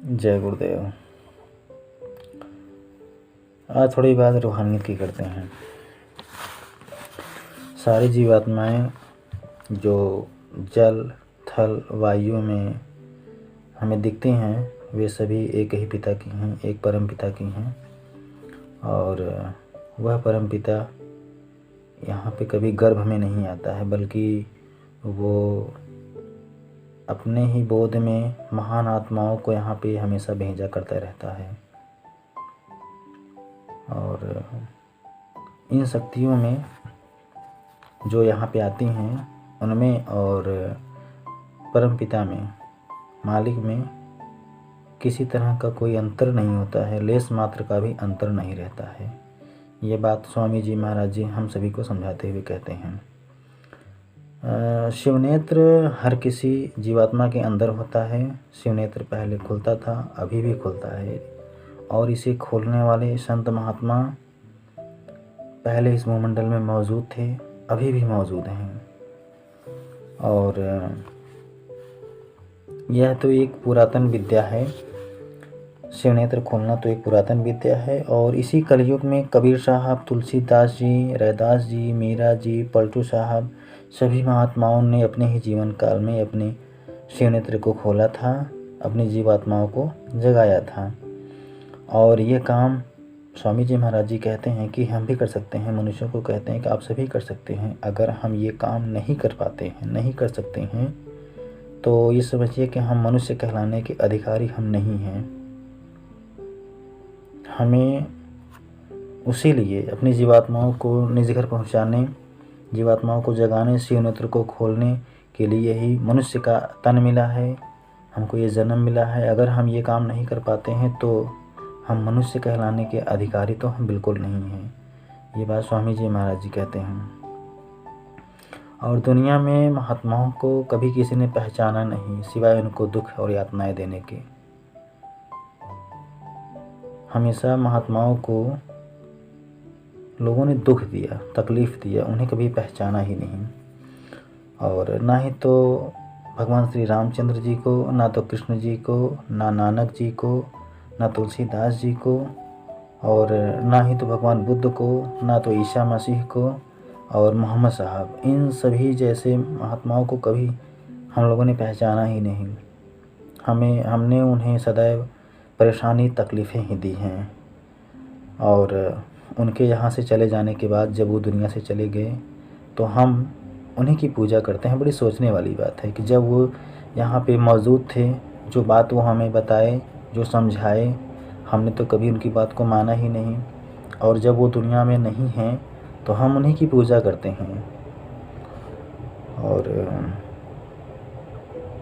जय गुरुदेव। आज थोड़ी बात रूहानियत की करते हैं। सारी जीवात्माएं जो जल थल वायु में हमें दिखती हैं, वे सभी एक ही पिता की हैं, एक परम पिता की हैं। और वह परम पिता यहाँ पे कभी गर्भ में नहीं आता है, बल्कि वो अपने ही बोध में महान आत्माओं को यहाँ पे हमेशा भेजा करता रहता है। और इन शक्तियों में जो यहाँ पे आती हैं, उनमें और परम पिता में, मालिक में किसी तरह का कोई अंतर नहीं होता है, लेस मात्र का भी अंतर नहीं रहता है। ये बात स्वामी जी महाराज जी हम सभी को समझाते हुए कहते हैं। शिवनेत्र हर किसी जीवात्मा के अंदर होता है। शिवनेत्र पहले खुलता था, अभी भी खुलता है, और इसे खोलने वाले संत महात्मा पहले इस भूमंडल में मौजूद थे, अभी भी मौजूद हैं। और यह तो एक पुरातन विद्या है। शिवनेत्र खोलना तो एक पुरातन विद्या है। और इसी कलयुग में कबीर साहब, तुलसीदास जी, रैदास जी, मीरा जी, पलटू साहब, सभी महात्माओं ने अपने ही जीवन काल में अपने शिवनेत्र को खोला था, अपनी जीवात्माओं को जगाया था। और ये काम स्वामी जी महाराज जी कहते हैं कि हम भी कर सकते हैं। मनुष्यों को कहते हैं कि आप सभी कर सकते हैं। अगर हम ये काम नहीं कर पाते हैं, नहीं कर सकते हैं, तो ये समझिए कि हम मनुष्य कहलाने के अधिकारी हम नहीं हैं। हमें उसी लिए अपनी जीवात्माओं को निज घर पहुँचाने, जीवात्माओं को जगाने, शिवनेत्र को खोलने के लिए ही मनुष्य का तन मिला है, हमको ये जन्म मिला है। अगर हम ये काम नहीं कर पाते हैं तो हम मनुष्य कहलाने के अधिकारी तो हम बिल्कुल नहीं हैं। ये बात स्वामी जी महाराज जी कहते हैं। और दुनिया में महात्माओं को कभी किसी ने पहचाना नहीं, सिवाय उनको दुख और यातनाएं देने के। हमेशा महात्माओं को लोगों ने दुख दिया, तकलीफ़ दिया, उन्हें कभी पहचाना ही नहीं। और ना ही तो भगवान श्री रामचंद्र जी को, ना तो कृष्ण जी को, ना नानक जी को, ना तुलसीदास जी को, और ना ही तो भगवान बुद्ध को, ना तो ईसा मसीह को और मोहम्मद साहब, इन सभी जैसे महात्माओं को कभी हम लोगों ने पहचाना ही नहीं। हमने उन्हें सदैव परेशानी, तकलीफ़ें ही दी हैं। और उनके यहाँ से चले जाने के बाद जब वो दुनिया से चले गए तो हम उन्हीं की पूजा करते हैं। बड़ी सोचने वाली बात है कि जब वो यहाँ पे मौजूद थे, जो बात वो हमें बताए, जो समझाए, हमने तो कभी उनकी बात को माना ही नहीं। और जब वो दुनिया में नहीं हैं तो हम उन्हीं की पूजा करते हैं। और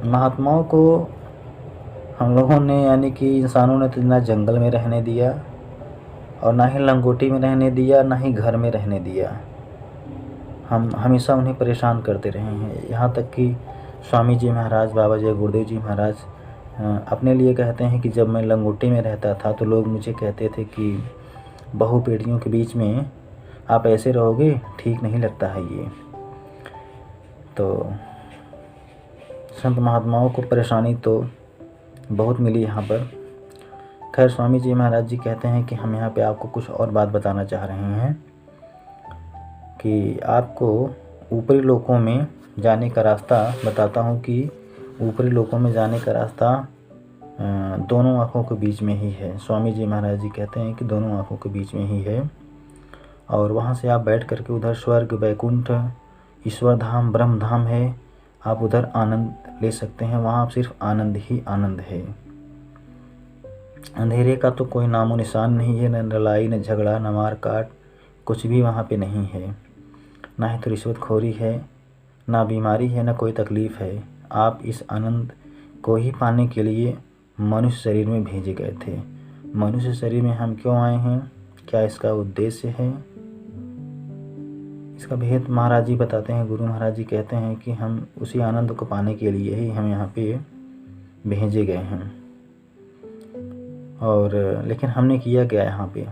महात्माओं को हम लोगों ने, यानी कि इंसानों ने, तो ना जंगल में रहने दिया और ना ही लंगोटी में रहने दिया, ना ही घर में रहने दिया। हम हमेशा उन्हें परेशान करते रहे हैं। यहाँ तक कि स्वामी जी महाराज, बाबा जय गुरुदेव जी महाराज अपने लिए कहते हैं कि जब मैं लंगोटी में रहता था तो लोग मुझे कहते थे कि बहु पीढ़ियों के बीच में आप ऐसे रहोगे, ठीक नहीं लगता है ये। तो संत महात्माओं को परेशानी तो बहुत मिली यहाँ पर। खैर, स्वामी जी महाराज जी कहते हैं कि हम यहाँ पे आपको कुछ और बात बताना चाह रहे हैं कि आपको ऊपरी लोकों में जाने का रास्ता बताता हूँ कि ऊपरी लोकों में जाने का रास्ता दोनों आँखों के बीच में ही है। स्वामी जी महाराज जी कहते हैं कि दोनों आँखों के बीच में ही है। और वहाँ से आप बैठ करके उधर स्वर्ग, वैकुंठ, ईश्वर धाम, ब्रह्म धाम है, आप उधर आनंद ले सकते हैं। वहाँ सिर्फ आनंद ही आनंद है। अंधेरे का तो कोई नामो निशान नहीं है, न लड़ाई, न झगड़ा, न मार काट, कुछ भी वहाँ पे नहीं है। ना ही तो रिश्वतखोरी है, ना बीमारी है, ना कोई तकलीफ़ है। आप इस आनंद को ही पाने के लिए मनुष्य शरीर में भेजे गए थे। मनुष्य शरीर में हम क्यों आए हैं, क्या इसका उद्देश्य है, इसका भेद महाराज जी बताते हैं। गुरु महाराज जी कहते हैं कि हम उसी आनंद को पाने के लिए ही हम यहाँ पे भेजे गए हैं। और लेकिन हमने किया क्या यहाँ पे?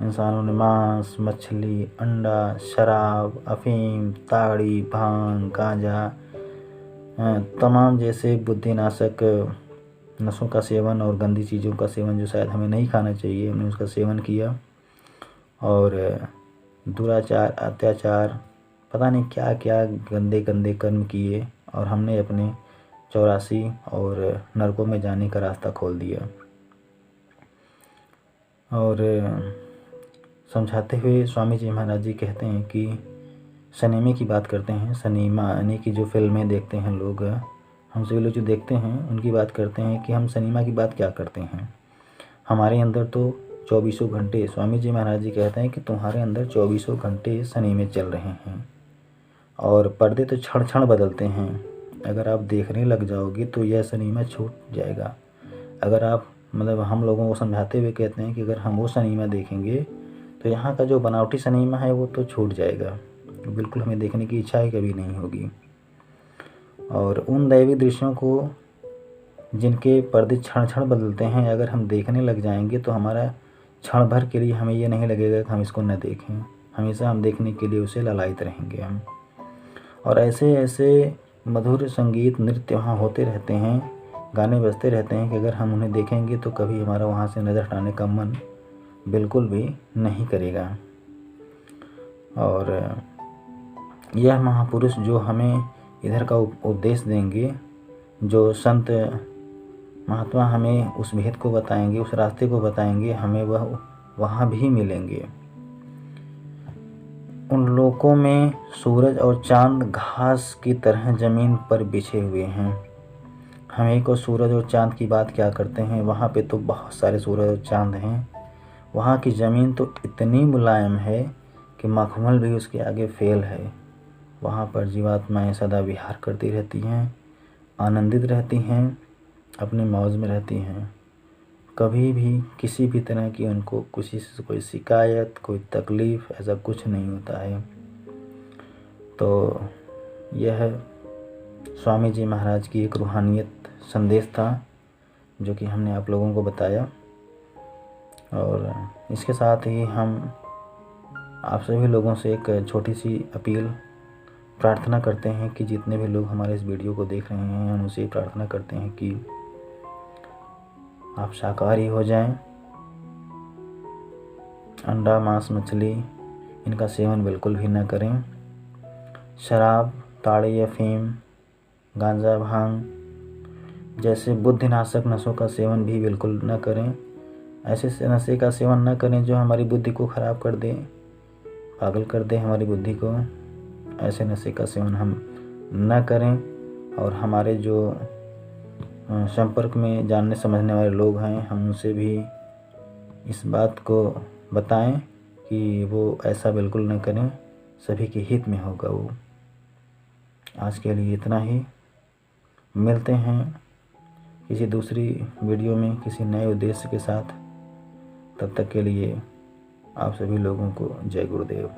इंसानों ने मांस, मछली, अंडा, शराब, अफीम, ताड़ी, भांग, गांजा, तमाम जैसे बुद्धिनाशक नशों का सेवन और गंदी चीज़ों का सेवन जो शायद हमें नहीं खाना चाहिए, हमने उसका सेवन किया और दुराचार, अत्याचार, पता नहीं क्या क्या गंदे गंदे कर्म किए और हमने अपने 84 और नरकों में जाने का रास्ता खोल दिया। और समझाते हुए स्वामी जी महाराज जी कहते हैं कि सिनेमा की बात करते हैं। सिनेमा यानी कि जो फिल्में देखते हैं लोग, हम सभी लोग जो देखते हैं उनकी बात करते हैं कि हम सिनेमा की बात क्या करते हैं। हमारे अंदर तो 24 घंटे, स्वामी जी महाराज जी कहते हैं कि तुम्हारे अंदर 24 घंटे सिनेमे चल रहे हैं और पर्दे तो क्षण क्षण बदलते हैं। अगर आप देखने लग जाओगे तो यह सिनेमा छूट जाएगा। अगर आप मतलब हम लोगों को समझाते हुए कहते हैं कि अगर हम वो सिनेमा देखेंगे तो यहाँ का जो बनावटी सिनेमा है वो तो छूट जाएगा, बिल्कुल हमें देखने की इच्छा ही कभी नहीं होगी। और उन दैवी दृश्यों को जिनके पर्दे क्षण क्षण बदलते हैं अगर हम देखने लग जाएंगे तो हमारा क्षण भर के लिए हमें ये नहीं लगेगा कि हम इसको न देखें, हमेशा हम देखने के लिए उसे ललायत रहेंगे हम। और ऐसे ऐसे मधुर संगीत नृत्य वहाँ होते रहते हैं, गाने बजते रहते हैं कि अगर हम उन्हें देखेंगे तो कभी हमारा वहाँ से नज़र हटाने का मन बिल्कुल भी नहीं करेगा। और यह महापुरुष जो हमें इधर का उपदेश देंगे, जो संत महात्मा हमें उस भेद को बताएंगे, उस रास्ते को बताएंगे, हमें वह वहाँ भी मिलेंगे। उन लोकों में सूरज और चांद घास की तरह ज़मीन पर बिछे हुए हैं। हमें को सूरज और चांद की बात क्या करते हैं, वहाँ पे तो बहुत सारे सूरज और चांद हैं। वहाँ की ज़मीन तो इतनी मुलायम है कि मखमल भी उसके आगे फेल है। वहाँ पर जीवात्माएं सदा विहार करती रहती हैं, आनंदित रहती हैं, अपनी मौज में रहती हैं। कभी भी किसी भी तरह की उनको किसी से कोई शिकायत, कोई तकलीफ़, ऐसा कुछ नहीं होता है। तो यह स्वामी जी महाराज की एक रूहानियत संदेश था जो कि हमने आप लोगों को बताया। और इसके साथ ही हम आप सभी लोगों से एक छोटी सी अपील, प्रार्थना करते हैं कि जितने भी लोग हमारे इस वीडियो को देख रहे हैं, हम उनसे प्रार्थना करते हैं कि आप शाकाहारी हो जाएं। अंडा, मांस, मछली इनका सेवन बिल्कुल भी न करें। शराब, ताड़ी, अफीम, गांजा, भांग जैसे बुद्धिनाशक नशों का सेवन भी बिल्कुल न करें। ऐसे नशे का सेवन न करें जो हमारी बुद्धि को ख़राब कर दे, पागल कर दे हमारी बुद्धि को। ऐसे नशे का सेवन हम न करें। और हमारे जो संपर्क में जानने समझने वाले लोग हैं, हम उनसे भी इस बात को बताएं कि वो ऐसा बिल्कुल न करें, सभी के हित में होगा वो। आज के लिए इतना ही, मिलते हैं किसी दूसरी वीडियो में किसी नए उद्देश्य के साथ। तब तक के लिए आप सभी लोगों को जय गुरुदेव।